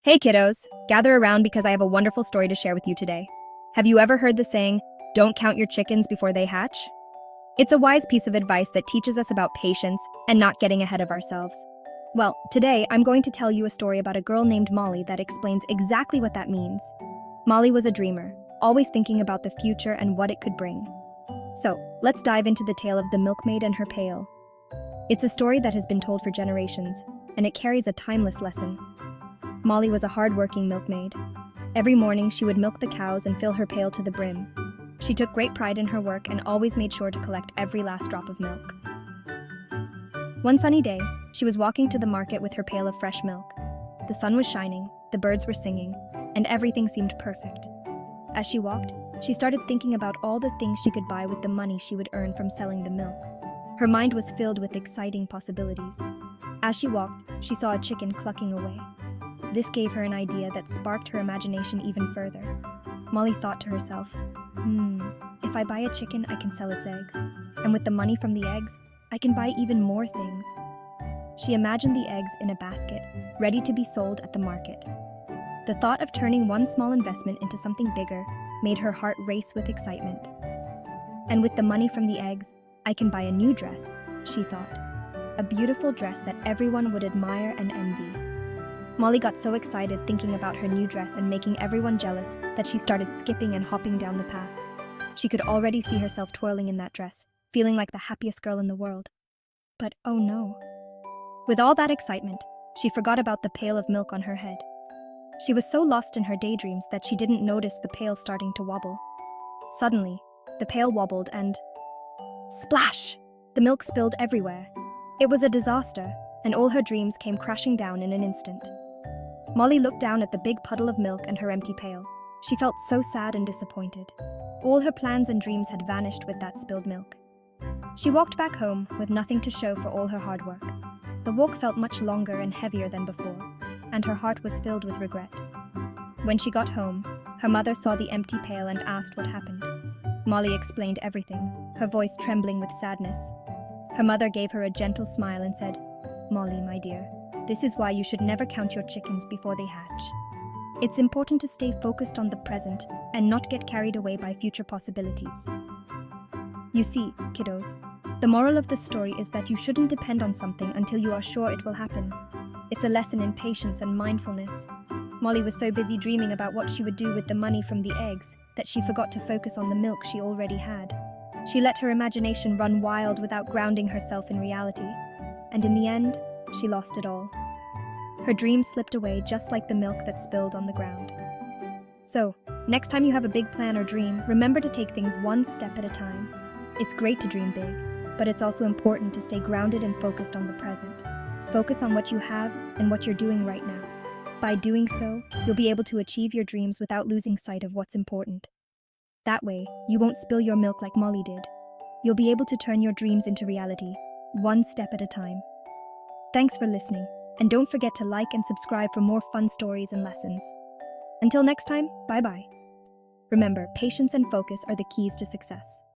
Hey kiddos, gather around because I have a wonderful story to share with you today. Have you ever heard the saying, don't count your chickens before they hatch? It's a wise piece of advice that teaches us about patience and not getting ahead of ourselves. Well, today I'm going to tell you a story about a girl named Molly that explains exactly what that means. Molly was a dreamer, always thinking about the future and what it could bring. So, let's dive into the tale of the Milkmaid and her pail. It's a story that has been told for generations, and it carries a timeless lesson. Molly was a hard-working milkmaid. Every morning, she would milk the cows and fill her pail to the brim. She took great pride in her work and always made sure to collect every last drop of milk. One sunny day, she was walking to the market with her pail of fresh milk. The sun was shining, the birds were singing, and everything seemed perfect. As she walked, she started thinking about all the things she could buy with the money she would earn from selling the milk. Her mind was filled with exciting possibilities. As she walked, she saw a chicken clucking away. This gave her an idea that sparked her imagination even further. Molly thought to herself, if I buy a chicken, I can sell its eggs. And with the money from the eggs, I can buy even more things. She imagined the eggs in a basket, ready to be sold at the market. The thought of turning one small investment into something bigger made her heart race with excitement. And with the money from the eggs, I can buy a new dress, she thought. A beautiful dress that everyone would admire and envy. Molly got so excited thinking about her new dress and making everyone jealous that she started skipping and hopping down the path. She could already see herself twirling in that dress, feeling like the happiest girl in the world. But oh no. With all that excitement, she forgot about the pail of milk on her head. She was so lost in her daydreams that she didn't notice the pail starting to wobble. Suddenly, the pail wobbled and... splash! The milk spilled everywhere. It was a disaster, and all her dreams came crashing down in an instant. Molly looked down at the big puddle of milk and her empty pail. She felt so sad and disappointed. All her plans and dreams had vanished with that spilled milk. She walked back home with nothing to show for all her hard work. The walk felt much longer and heavier than before, and her heart was filled with regret. When she got home, her mother saw the empty pail and asked what happened. Molly explained everything, her voice trembling with sadness. Her mother gave her a gentle smile and said, "Molly, my dear, this is why you should never count your chickens before they hatch. It's important to stay focused on the present and not get carried away by future possibilities." You see, kiddos, the moral of the story is that you shouldn't depend on something until you are sure it will happen. It's a lesson in patience and mindfulness. Molly was so busy dreaming about what she would do with the money from the eggs that she forgot to focus on the milk she already had. She let her imagination run wild without grounding herself in reality, and in the end, she lost it all. Her dreams slipped away just like the milk that spilled on the ground. So, next time you have a big plan or dream, remember to take things one step at a time. It's great to dream big, but it's also important to stay grounded and focused on the present. Focus on what you have and what you're doing right now. By doing so, you'll be able to achieve your dreams without losing sight of what's important. That way, you won't spill your milk like Molly did. You'll be able to turn your dreams into reality, one step at a time. Thanks for listening, and don't forget to like and subscribe for more fun stories and lessons. Until next time, bye-bye. Remember, patience and focus are the keys to success.